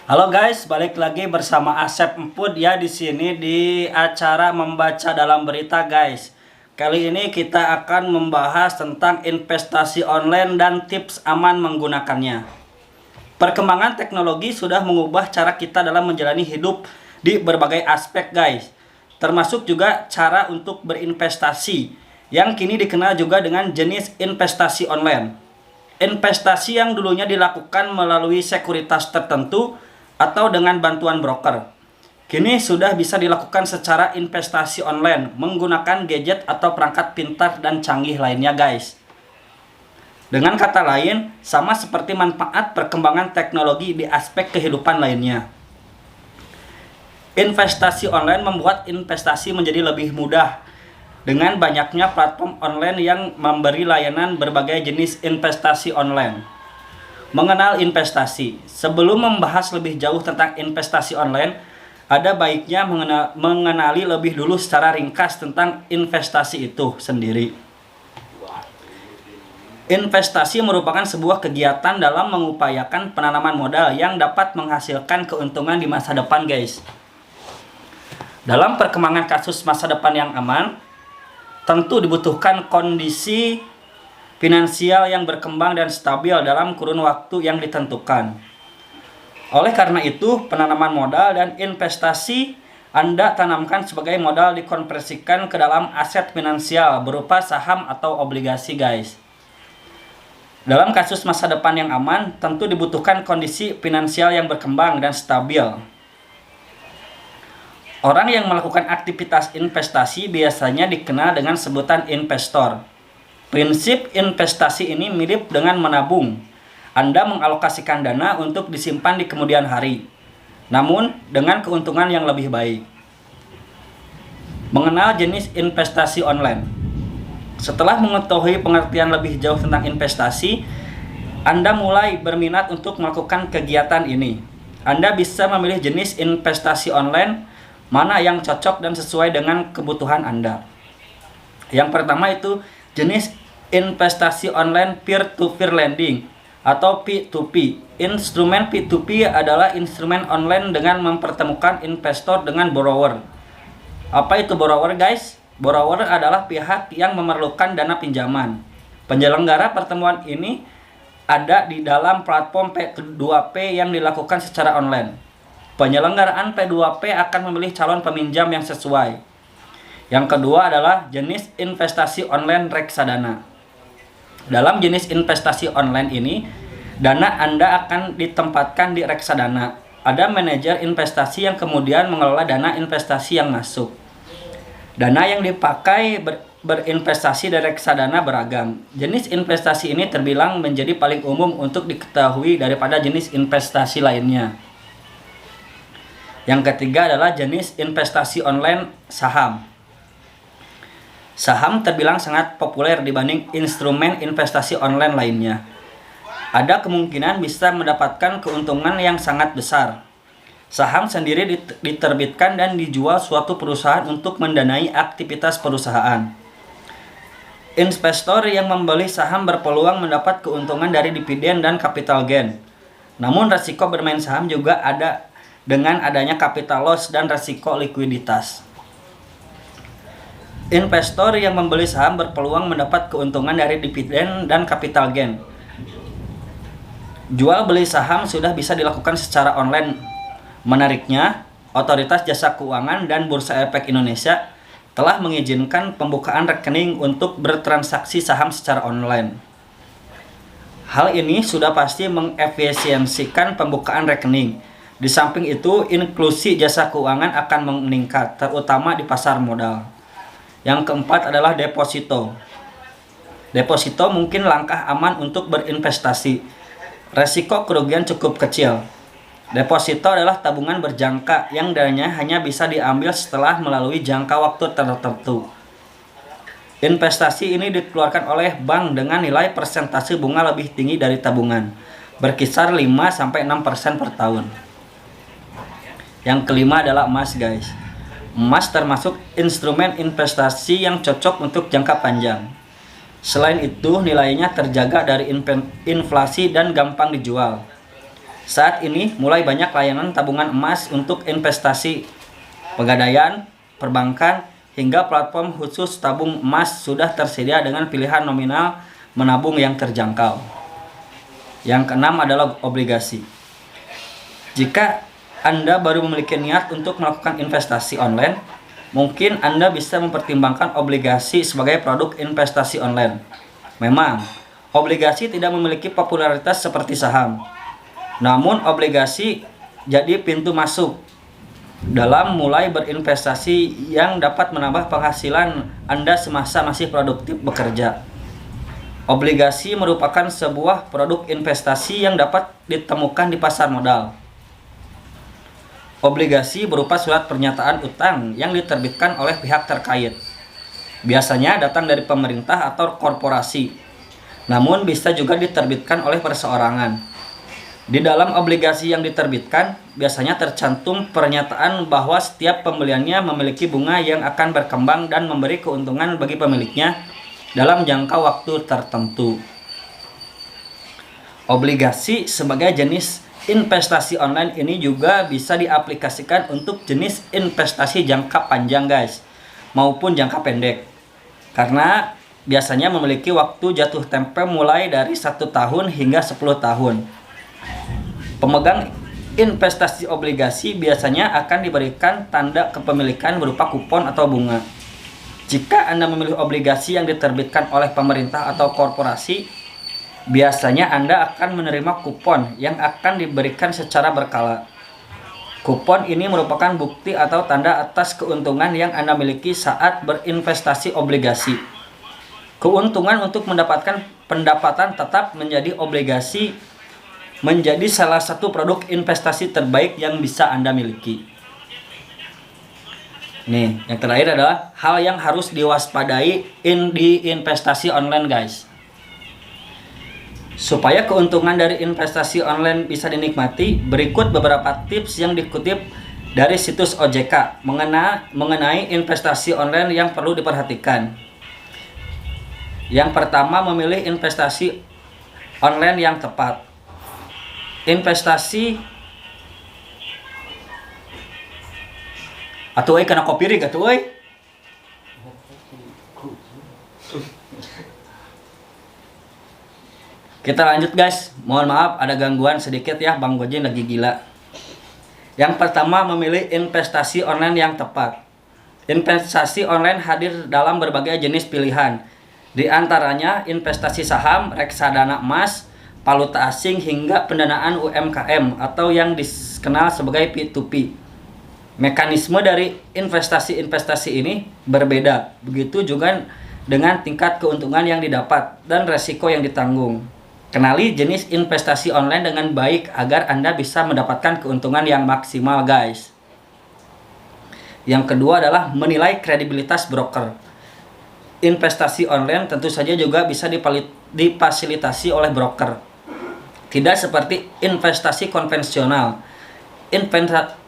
Halo guys, balik lagi bersama Asep Emput ya di sini di acara membaca dalam berita guys. Kali ini kita akan membahas tentang investasi online dan tips aman menggunakannya. Perkembangan teknologi sudah mengubah cara kita dalam menjalani hidup di berbagai aspek guys. Termasuk juga cara untuk berinvestasi yang kini dikenal juga dengan jenis investasi online. Investasi yang dulunya dilakukan melalui sekuritas tertentu atau dengan bantuan broker, kini sudah bisa dilakukan secara investasi online menggunakan gadget atau perangkat pintar dan canggih lainnya guys. Dengan kata lain, sama seperti manfaat perkembangan teknologi di aspek kehidupan lainnya. Investasi online membuat investasi menjadi lebih mudah dengan banyaknya platform online yang memberi layanan berbagai jenis investasi online. Mengenal investasi. Sebelum membahas lebih jauh tentang investasi online, ada baiknya mengenali lebih dulu secara ringkas tentang investasi itu sendiri. Investasi merupakan sebuah kegiatan dalam mengupayakan penanaman modal yang dapat menghasilkan keuntungan di masa depan guys. Dalam perkembangan kasus masa depan yang aman, tentu dibutuhkan kondisi finansial yang berkembang dan stabil dalam kurun waktu yang ditentukan. Oleh karena itu, penanaman modal dan investasi Anda tanamkan sebagai modal dikonversikan ke dalam aset finansial berupa saham atau obligasi guys. Dalam kasus masa depan yang aman, tentu dibutuhkan kondisi finansial yang berkembang dan stabil. Orang yang melakukan aktivitas investasi biasanya dikenal dengan sebutan investor. Prinsip investasi ini mirip dengan menabung. Anda mengalokasikan dana untuk disimpan di kemudian hari, namun dengan keuntungan yang lebih baik. Mengenal jenis investasi online. Setelah mengetahui pengertian lebih jauh tentang investasi, Anda mulai berminat untuk melakukan kegiatan ini. Anda bisa memilih jenis investasi online mana yang cocok dan sesuai dengan kebutuhan Anda. Yang pertama itu jenis investasi online peer-to-peer lending atau P2P. Instrumen P2P adalah instrumen online dengan mempertemukan investor dengan borrower. Apa itu borrower guys? Borrower adalah pihak yang memerlukan dana pinjaman. Penyelenggara pertemuan ini ada di dalam platform P2P yang dilakukan secara online. Penyelenggaraan P2P akan memilih calon peminjam yang sesuai. Yang kedua adalah jenis investasi online reksadana. Dalam jenis investasi online ini, dana Anda akan ditempatkan di reksadana. Ada manajer investasi yang kemudian mengelola dana investasi yang masuk. Dana yang dipakai berinvestasi di reksadana beragam. Jenis investasi ini terbilang menjadi paling umum untuk diketahui daripada jenis investasi lainnya. Yang ketiga adalah jenis investasi online saham. Saham terbilang sangat populer dibanding instrumen investasi online lainnya. Ada kemungkinan bisa mendapatkan keuntungan yang sangat besar. Saham sendiri diterbitkan dan dijual suatu perusahaan untuk mendanai aktivitas perusahaan. Investor yang membeli saham berpeluang mendapat keuntungan dari dividen dan capital gain. Namun risiko bermain saham juga ada dengan adanya capital loss dan risiko likuiditas. Investor yang membeli saham berpeluang mendapat keuntungan dari dividen dan capital gain. Jual beli saham sudah bisa dilakukan secara online. Menariknya, Otoritas Jasa Keuangan dan Bursa Efek Indonesia telah mengizinkan pembukaan rekening untuk bertransaksi saham secara online. Hal ini sudah pasti mengefisiensikan pembukaan rekening. Di samping itu, inklusi jasa keuangan akan meningkat, terutama di pasar modal. Yang keempat adalah deposito. Deposito mungkin langkah aman untuk berinvestasi. Resiko kerugian cukup kecil. Deposito adalah tabungan berjangka yang dananya hanya bisa diambil setelah melalui jangka waktu tertentu. Investasi ini dikeluarkan oleh bank dengan nilai persentase bunga lebih tinggi dari tabungan, berkisar 5-6% per tahun. Yang kelima adalah emas guys. Emas termasuk instrumen investasi yang cocok untuk jangka panjang. Selain itu, nilainya terjaga dari inflasi dan gampang dijual. Saat ini mulai banyak layanan tabungan emas untuk investasi, pegadaian, perbankan, hingga platform khusus tabung emas sudah tersedia dengan pilihan nominal menabung yang terjangkau. Yang keenam adalah obligasi. Jika Anda baru memiliki niat untuk melakukan investasi online, mungkin Anda bisa mempertimbangkan obligasi sebagai produk investasi online. Memang, obligasi tidak memiliki popularitas seperti saham. Namun obligasi jadi pintu masuk dalam mulai berinvestasi yang dapat menambah penghasilan Anda semasa masih produktif bekerja. Obligasi merupakan sebuah produk investasi yang dapat ditemukan di pasar modal. Obligasi berupa surat pernyataan utang yang diterbitkan oleh pihak terkait. Biasanya datang dari pemerintah atau korporasi, namun bisa juga diterbitkan oleh perseorangan. Di dalam obligasi yang diterbitkan, biasanya tercantum pernyataan bahwa setiap pembeliannya memiliki bunga yang akan berkembang dan memberi keuntungan bagi pemiliknya dalam jangka waktu tertentu. Obligasi sebagai jenis investasi online ini juga bisa diaplikasikan untuk jenis investasi jangka panjang guys, maupun jangka pendek. Karena biasanya memiliki waktu jatuh tempo mulai dari 1 tahun hingga 10 tahun. Pemegang investasi obligasi biasanya akan diberikan tanda kepemilikan berupa kupon atau bunga. Jika Anda memilih obligasi yang diterbitkan oleh pemerintah atau korporasi, biasanya Anda akan menerima kupon yang akan diberikan secara berkala. Kupon ini merupakan bukti atau tanda atas keuntungan yang Anda miliki saat berinvestasi obligasi. Keuntungan untuk mendapatkan pendapatan tetap menjadi obligasi menjadi salah satu produk investasi terbaik yang bisa Anda miliki. Nih, yang terakhir adalah hal yang harus diwaspadai di investasi online guys. Supaya keuntungan dari investasi online bisa dinikmati, berikut beberapa tips yang dikutip dari situs OJK mengenai investasi online yang perlu diperhatikan. Yang pertama, memilih investasi online yang tepat. Investasi atuh kena kopirik atuh euy. Kita lanjut guys. Mohon maaf ada gangguan sedikit ya, Bang Gojin lagi gila. Yang pertama, memilih investasi online yang tepat. Investasi online hadir dalam berbagai jenis pilihan. Di antaranya investasi saham, reksadana emas, valuta asing, hingga pendanaan UMKM atau yang dikenal sebagai P2P. Mekanisme dari investasi-investasi ini berbeda, begitu juga dengan tingkat keuntungan yang didapat dan resiko yang ditanggung. Kenali jenis investasi online dengan baik agar Anda bisa mendapatkan keuntungan yang maksimal guys. Yang kedua adalah menilai kredibilitas broker. Investasi online tentu saja juga bisa difasilitasi oleh broker. Tidak seperti investasi konvensional.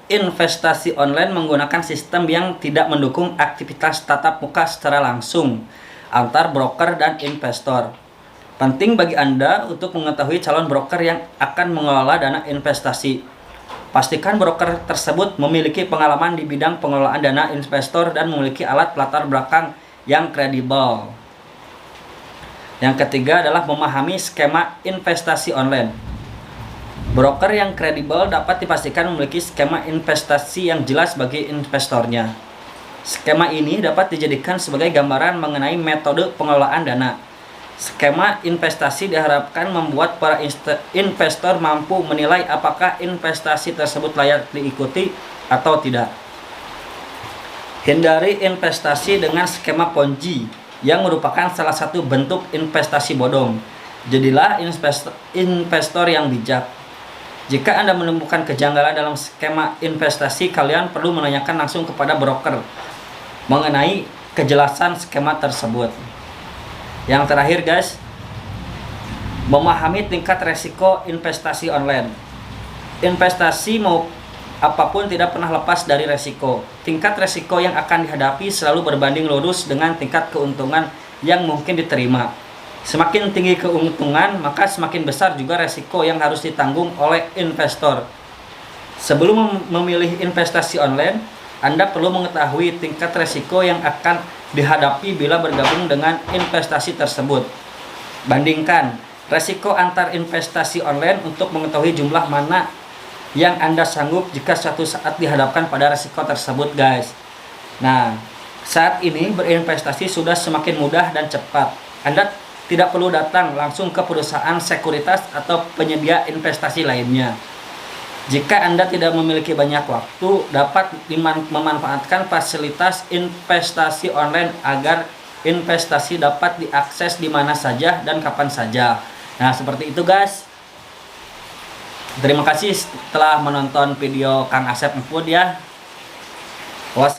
Investasi online menggunakan sistem yang tidak mendukung aktivitas tatap muka secara langsung antar broker dan investor. Penting bagi Anda untuk mengetahui calon broker yang akan mengelola dana investasi. Pastikan broker tersebut memiliki pengalaman di bidang pengelolaan dana investor dan memiliki alat latar belakang yang kredibel. Yang ketiga adalah memahami skema investasi online. Broker yang kredibel dapat dipastikan memiliki skema investasi yang jelas bagi investornya. Skema ini dapat dijadikan sebagai gambaran mengenai metode pengelolaan dana. Skema investasi diharapkan membuat para investor mampu menilai apakah investasi tersebut layak diikuti atau tidak. Hindari investasi dengan skema Ponzi yang merupakan salah satu bentuk investasi bodong. Jadilah investor yang bijak. Jika Anda menemukan kejanggalan dalam skema investasi, kalian perlu menanyakan langsung kepada broker mengenai kejelasan skema tersebut. Yang terakhir guys, memahami tingkat resiko investasi online. Investasi mau apapun tidak pernah lepas dari resiko. Tingkat resiko yang akan dihadapi selalu berbanding lurus dengan tingkat keuntungan yang mungkin diterima. Semakin tinggi keuntungan, maka semakin besar juga resiko yang harus ditanggung oleh investor. Sebelum memilih investasi online, Anda perlu mengetahui tingkat resiko yang akan dihadapi bila bergabung dengan investasi tersebut. Bandingkan resiko antar investasi online untuk mengetahui jumlah mana yang Anda sanggup jika suatu saat dihadapkan pada resiko tersebut, guys. Nah, saat ini berinvestasi sudah semakin mudah dan cepat. Anda tidak perlu datang langsung ke perusahaan sekuritas atau penyedia investasi lainnya. Jika Anda tidak memiliki banyak waktu, dapat memanfaatkan fasilitas investasi online agar investasi dapat diakses di mana saja dan kapan saja. Nah, seperti itu, guys. Terima kasih telah menonton video Kang Asep Empud ya.